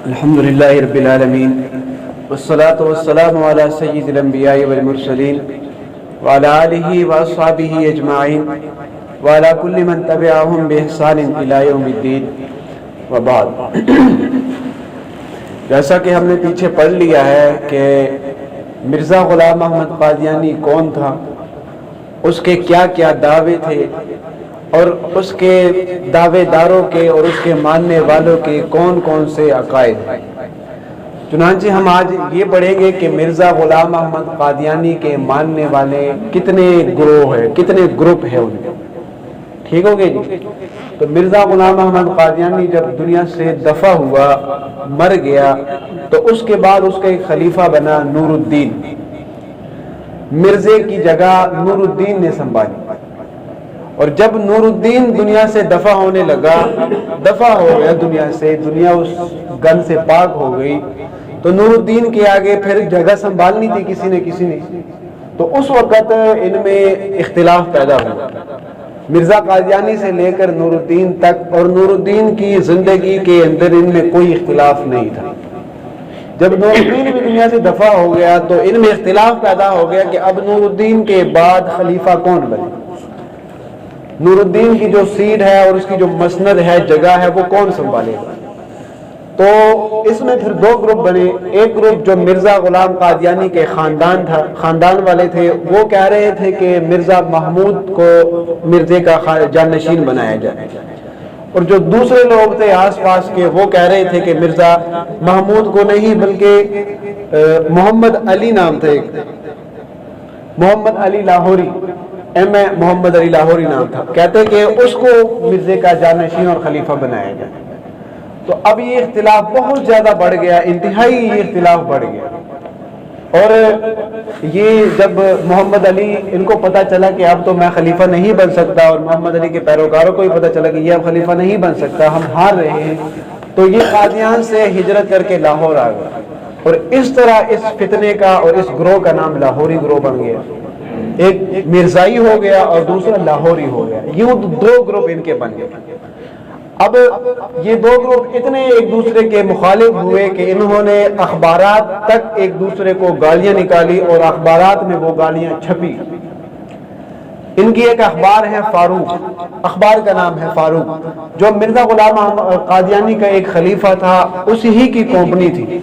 الحمد للہ رب العالمین والصلاة والسلام علی سید الانبیاء والمرسلین وعلی آلہ واصحابہ اجمعین وعلی کل من تبعہم بإحسان الی یوم الدین وبعد۔ جیسا کہ ہم نے پیچھے پڑھ لیا ہے کہ مرزا غلام احمد قادیانی کون تھا، اس کے کیا کیا دعوے تھے اور اس کے دعوے داروں کے اور اس کے ماننے والوں کے کون کون سے عقائد ہیں۔ چنانچہ ہم آج یہ پڑھیں گے کہ مرزا غلام احمد قادیانی کے ماننے والے کتنے گروہ ہیں، کتنے گروپ ہیں ان کے، ٹھیک ہو گئے جی۔ تو مرزا غلام احمد قادیانی جب دنیا سے دفع ہوا، مر گیا، تو اس کے بعد اس کا ایک خلیفہ بنا نور الدین۔ مرزے کی جگہ نور الدین نے سنبھالی، اور جب نور الدین دنیا سے دفع ہونے لگا، دفع ہو گیا دنیا سے، دنیا اس گن سے پاک ہو گئی، تو نور الدین کے آگے پھر جگہ سنبھالنی تھی کسی نے، تو اس وقت ان میں اختلاف پیدا ہوا، مرزا قادیانی سے لے کر نور الدین تک، اور نور الدین کی زندگی کے اندر ان میں کوئی اختلاف نہیں تھا۔ جب نور الدین بھی دنیا سے دفع ہو گیا تو ان میں اختلاف پیدا ہو گیا کہ اب نور الدین کے بعد خلیفہ کون بنے، نور الدین کی جو سیٹ ہے اور اس کی جو مسند ہے، جگہ ہے، وہ کون سنبھالے گا۔ تو اس میں پھر دو گروپ بنے۔ ایک گروپ جو مرزا غلام قادیانی کے خاندان والے تھے، وہ کہہ رہے تھے کہ مرزا محمود کو مرزے کا جانشین بنایا جائے، اور جو دوسرے لوگ تھے آس پاس کے، وہ کہہ رہے تھے کہ مرزا محمود کو نہیں بلکہ محمد علی نام تھا، محمد علی لاہوری، محمد علی لاہوری نام تھا، کہتے کہ اس کو مرزے کا جانشین اور خلیفہ بنایا جائے۔ تو اب یہ اختلاف بہت زیادہ بڑھ گیا، انتہائی یہ اختلاف بڑھ گیا، اور یہ جب محمد علی ان کو پتہ چلا کہ اب تو میں خلیفہ نہیں بن سکتا، اور محمد علی کے پیروکاروں کو بھی پتہ چلا کہ یہ اب خلیفہ نہیں بن سکتا، ہم ہار رہے ہیں، تو یہ قادیان سے ہجرت کر کے لاہور آ گئے، اور اس طرح اس فتنے کا اور اس گروہ کا نام لاہوری گروہ بن گیا۔ ایک مرزائی ہو گیا اور دوسرا لاہوری ہو گیا، یوں دو گروپ ان کے بن گئے۔ اب یہ دو گروپ اتنے ایک دوسرے کے مخالف ہوئے کہ انہوں نے اخبارات تک ایک دوسرے کو گالیاں نکالی، اور اخبارات میں وہ گالیاں چھپی۔ ان کی ایک اخبار ہے فاروق، اخبار کا نام ہے فاروق، جو مرزا غلام قادیانی کا ایک خلیفہ تھا، اسی ہی کی کمپنی تھی۔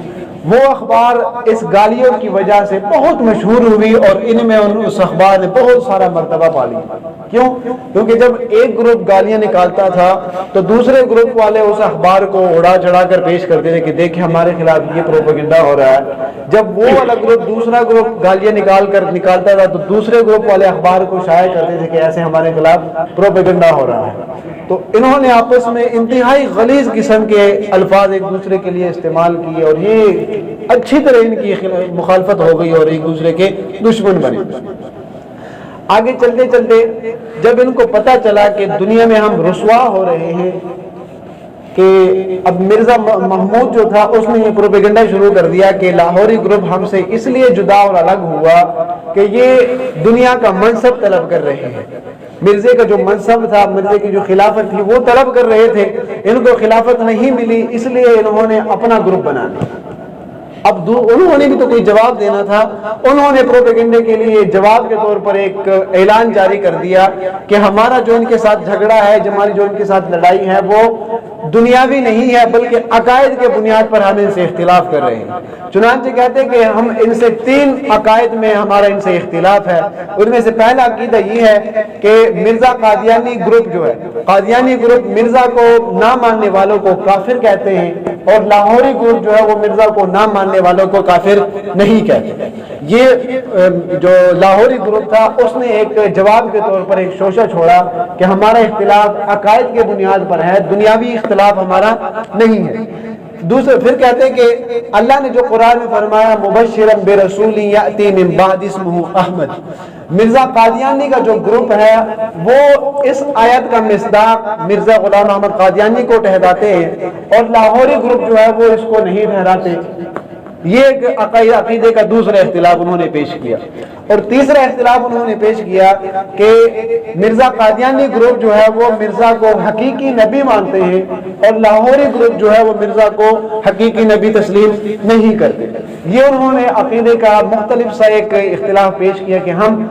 وہ اخبار اس گالیوں کی وجہ سے بہت مشہور ہوئی، اور ان میں اس اخبار نے بہت سارا مرتبہ پا لیا۔ کیوں؟ کیونکہ جب ایک گروپ گالیاں نکالتا تھا تو دوسرے گروپ والے اس اخبار کو اڑا چڑھا کر پیش کرتے تھے کہ دیکھیں ہمارے خلاف یہ پروپیگنڈا ہو رہا ہے۔ جب وہ والا گروپ دوسرا گروپ گالیاں نکالتا تھا تو دوسرے گروپ والے اخبار کو شائع کرتے تھے کہ ایسے ہمارے خلاف پروپیگنڈا ہو رہا ہے۔ تو انہوں نے آپس میں انتہائی غلیظ قسم کے الفاظ ایک دوسرے کے لیے استعمال کیے، اور یہ اچھی طرح ان کی مخالفت ہو گئی اور ایک دوسرے کے دشمن بنے۔ آگے چلتے چلتے جب ان کو پتہ چلا کہ دنیا میں ہم رسوا ہو رہے ہیں، کہ اب مرزا محمود جو تھا اس نے یہ پروپیگنڈا شروع کر دیا کہ لاہوری گروپ ہم سے اس لیے جدا اور الگ ہوا کہ یہ دنیا کا منصب طلب کر رہے ہیں، مرزے کا جو منصب تھا، مرزے کی جو خلافت تھی وہ طلب کر رہے تھے، ان کو خلافت نہیں ملی، اس لیے انہوں نے اپنا گروپ بنا لیا۔ اب انہوں نے بھی تو کوئی جواب دینا تھا، انہوں نے پروپیگنڈے کے لیے جواب کے طور پر ایک اعلان جاری کر دیا کہ ہمارا جو ان کے ساتھ جھگڑا ہے، ہماری جو ان کے ساتھ لڑائی ہے، وہ دنیاوی نہیں ہے بلکہ عقائد کے بنیاد پر ہم ان سے اختلاف کر رہے ہیں۔ چنانچہ کہتے ہیں کہ ہم ان سے 3 عقائد میں ہمارا ان سے اختلاف ہے۔ ان میں سے پہلا عقیدہ یہ ہے کہ مرزا قادیانی گروپ جو ہے، قادیانی گروپ مرزا کو نہ ماننے والوں کو کافر کہتے ہیں، اور لاہوری گروپ جو ہے وہ مرزا کو نہ ماننے والوں کو کافر نہیں کہتے۔ یہ جو لاہوری گروپ تھا اس نے ایک جواب کے طور پر ایک شوشہ چھوڑا کہ ہمارا اختلاف عقائد کے بنیاد پر ہے، دنیاوی اختلاف ہمارا نہیں ہے۔ دوسرے پھر کہتے ہیں کہ اللہ نے جو قرآن میں فرمایا مبشرا برسول یأتی من بعد اسمہ احمد، مرزا قادیانی کا جو گروپ ہے وہ اس آیت کا مصداق مرزا غلام احمد قادیانی کو ٹھہراتے ہیں، اور لاہوری گروپ جو ہے وہ اس کو نہیں ٹھہراتے۔ یہ ایک عقیدے کا دوسرا اختلاف انہوں نے پیش کیا. اور تیسرا اختلاف انہوں نے پیش کیا کہ مرزا قادیانی گروپ جو ہے وہ مرزا کو حقیقی نبی مانتے ہیں اور لاہوری گروپ جو ہے وہ مرزا کو حقیقی نبی تسلیم نہیں کرتے. یہ انہوں نے عقیدے کا مختلف سا ایک اختلاف پیش کیا کہ ہم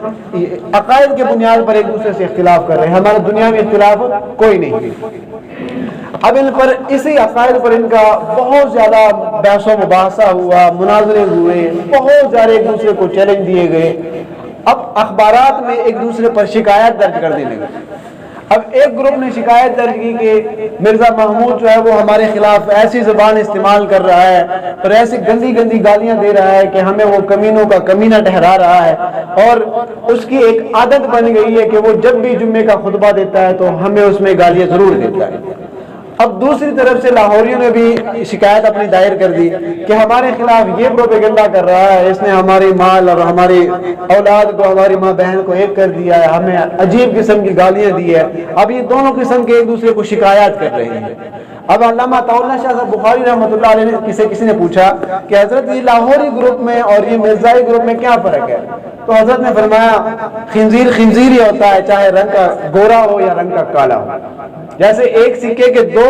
عقائد کے بنیاد پر ایک دوسرے سے اختلاف کر رہے ہیں, ہمارا دنیا میں اختلاف کوئی نہیں. اب ان پر اسی عقائد پر ان کا بہت زیادہ بحث و مباحثہ ہوا, مناظرے ہوئے, بہت زیادہ ایک دوسرے کو چیلنج دیے گئے. اب اخبارات میں ایک دوسرے پر شکایت درج کر دینے لگے. اب ایک گروپ نے شکایت درج کی کہ مرزا محمود جو ہے وہ ہمارے خلاف ایسی زبان استعمال کر رہا ہے اور ایسی گندی گندی گالیاں دے رہا ہے کہ ہمیں وہ کمینوں کا کمینہ ٹھہرا رہا ہے, اور اس کی ایک عادت بن گئی ہے کہ وہ جب بھی جمعے کا خطبہ دیتا ہے تو ہمیں اس میں گالیاں ضرور دیتا ہے. اب دوسری طرف سے لاہوریوں نے بھی شکایت اپنی دائر کر دی کہ ہمارے خلاف یہ پروپیگنڈا کر رہا ہے, اس نے ہماری مال اور ہماری اولاد کو, ہماری ماں بہن کو ایک کر دیا ہے, ہمیں عجیب قسم کی گالیاں دی ہے. اب یہ دونوں قسم کے ایک دوسرے کو شکایات کر رہے ہیں. اب علامہ عطاء اللہ شاہ صاحب بخاری رحمۃ اللہ علیہ نے کسی نے پوچھا کہ حضرت یہ لاہوری گروپ میں اور یہ مرزائی گروپ میں کیا فرق ہے؟ تو حضرت نے فرمایا خنزیر خنزیر ہی ہوتا ہے, چاہے رنگ کا گورا ہو یا رنگ کا کالا ہو. جیسے ایک سکے کے دو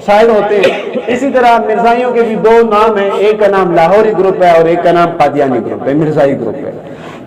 سائڈ ہوتے ہیں, اسی طرح مرزائیوں کے بھی دو نام ہیں, ایک کا نام لاہوری گروپ ہے اور ایک کا نام قادیانی گروپ ہے, مرزائی گروپ ہے.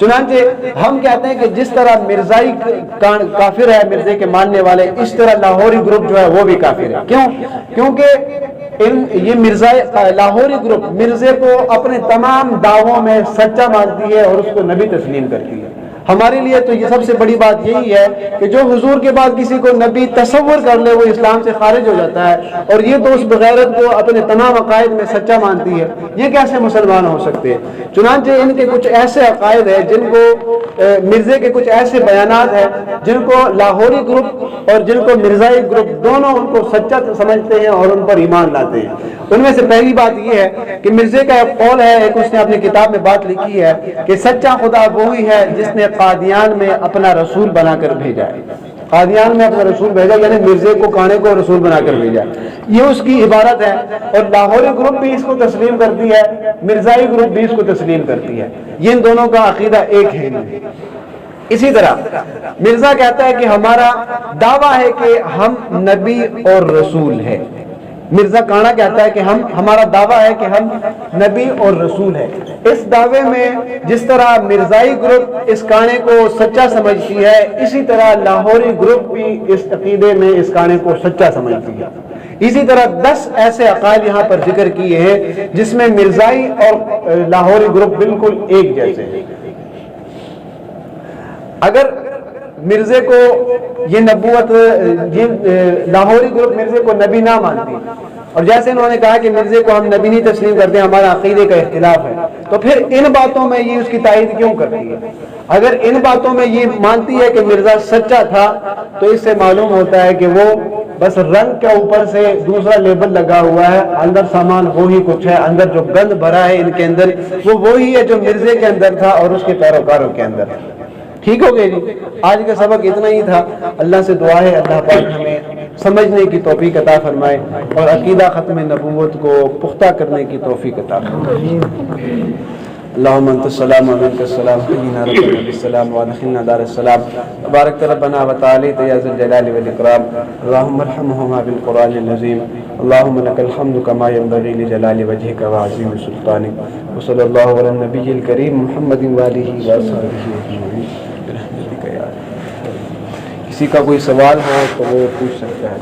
چنانچہ ہم کہتے ہیں کہ جس طرح مرزائی کافر ہے, مرزے کے ماننے والے, اس طرح لاہوری گروپ جو ہے وہ بھی کافر ہے. کیوں؟ کیونکہ یہ مرزائی لاہوری گروپ مرزے کو اپنے تمام دعووں میں سچا مانتی ہے اور اس کو نبی تسلیم کرتی ہے. ہمارے لیے تو یہ سب سے بڑی بات یہی ہے کہ جو حضور کے بعد کسی کو نبی تصور کر لے وہ اسلام سے خارج ہو جاتا ہے, اور یہ تو اس بغیرت کو اپنے تمام عقائد میں سچا مانتی ہے. یہ کیسے مسلمان ہو سکتے ہیں؟ چنانچہ ان کے کچھ ایسے عقائد ہیں جن کو مرزے کے کچھ ایسے بیانات ہیں جن کو لاہوری گروپ اور جن کو مرزائی گروپ دونوں ان کو سچا سمجھتے ہیں اور ان پر ایمان لاتے ہیں. ان میں سے پہلی بات یہ ہے کہ مرزے کا ایک قول ہے, ایک اس نے اپنی کتاب میں بات لکھی ہے کہ سچا خدا وہی ہے جس نے قادیان میں اپنا رسول بنا کر بھیجا ہے. قادیان میں اپنا رسول بھیجا یعنی مرزے کو کانے کو رسول بنا کر بھیجا, یہ اس کی عبارت ہے. اور لاہوری گروپ بھی اس کو تسلیم کرتی ہے, مرزائی گروپ بھی اس کو تسلیم کرتی ہے. یہ ان دونوں کا عقیدہ ایک ہے. اسی طرح مرزا کہتا ہے کہ ہمارا دعویٰ ہے کہ ہم نبی اور رسول ہیں. مرزا کانا کہتا ہے کہ ہمارا دعویٰ ہے کہ ہم نبی اور رسول ہیں. اس دعوے میں جس طرح مرزائی گروپ اس کانے کو سچا سمجھتی ہے, اسی طرح لاہوری گروپ بھی اس عقیدے میں اس کانے کو سچا سمجھتی ہے. اسی طرح 10 ایسے عقائد یہاں پر ذکر کیے ہیں جس میں مرزائی اور لاہوری گروپ بالکل ایک جیسے ہیں. اگر مرزے کو یہ نبوت, یہ لاہوری گروپ مرزے کو نبی نہ مانتی, اور جیسے انہوں نے کہا کہ مرزے کو ہم نبی نہیں تسلیم کرتے, ہمارا عقیدے کا اختلاف ہے, تو پھر ان باتوں میں یہ اس کی تائید کیوں کرتی ہے؟ اگر ان باتوں میں یہ مانتی ہے کہ مرزا سچا تھا تو اس سے معلوم ہوتا ہے کہ وہ بس رنگ کے اوپر سے دوسرا لیبل لگا ہوا ہے, اندر سامان وہی کچھ ہے, اندر جو گند بھرا ہے ان کے اندر وہ وہی ہے جو مرزے کے اندر تھا اور اس کے پیروکاروں کے اندر. ٹھیک ہو گئے جی. آج کا سبق اتنا ہی تھا. اللہ سے دعا ہے اللہ پاک ہمیں سمجھنے کی توفیق عطا فرمائے اور عقیدہ ختم نبوت کو پختہ کرنے کی توفیق عطا فرمائے. اللهم انت السلام ومنك السلام, حينا ربنا بالسلام وادخلنا دار السلام. تبارك ربنا وتعالى يا ذا الجلال والاكرام. اللهم ارحمهما بالقران العظيم. اللهم لك الحمد كما ينبغي لجلال وجهك وعظيم سلطانك. وصلى الله على النبي الكريم محمد وآله وصحبه اجمعين. کسی کا کوئی سوال ہو تو وہ پوچھ سکتا ہے.